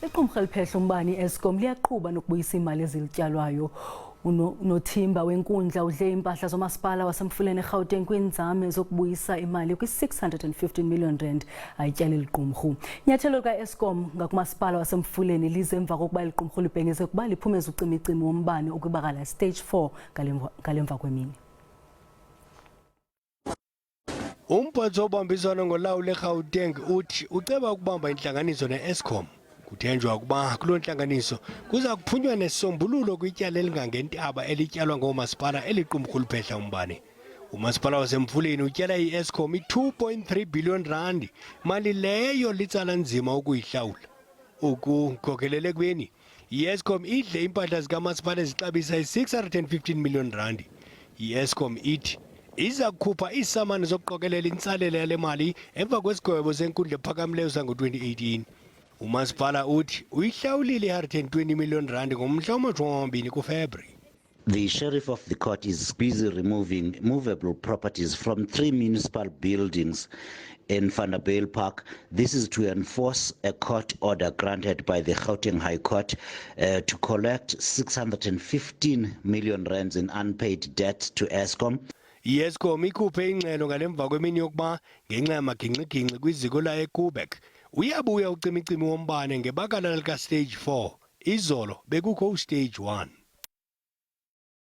Iqumrhu eliphehla umbane iEskom liyaqhuba nokubuyisa iimali ezilityalwayo. Unothimba wenkundla udle iimpahla zomasipala waseMfuleni eGauteng kwiinzame zokubuyisa imali kwi-R615 million ayityala eliqumrhu. Inyathelo likaEskom ngakumasipala waseMfuleni liza emva kokuba eliqumrhu libhengeze ukuba liphumeza ucimi-cimi wombane okwibakala stage 4 ngalemva kwemini. Umphathi wobambiswano ngolawulo eGauteng uthi uceba ukubamba intlanganiso neEskom. Kuthenjwa ukuba kuloo ntlanganiso kuza kuphunywa nesisombululo kwityala elingangeentaba elityalwa ngoomasipala eliqumrhu liphehla umbane. Umasipala waseMfuleni utyala iEskom i-R2.3 billion, mali leyo litsala nzima ukuyihlawula. Ukukhokelele ekubeni iEskom idle iimpahla zikamasipala ezixabisa i-R615 million. iEskom ithi iza kukhupha iisamani zokuqokelela intsalela yale mali emva kwesigwebo senkundla ephakamileyo sango-2018. Umasipala uthi uyihlawulile i-R120 million ngomhla wama-20 kuFebruwari. The sheriff of the court is busy removing movable properties from 3 municipal buildings in Vanderbijl Park. This is to enforce a court order granted by the Gauteng High Court to collect R615 million in unpaid debt to Eskom. iEskom ikhuphe ingxelo ngalemva kwemini yokuba ngenxa yamagingxigingxi kwiziko laEqumrhu uyabuya ucimi-cimi wombane ngebakala lika-stage 4. Izolo bekukho u-stage 1.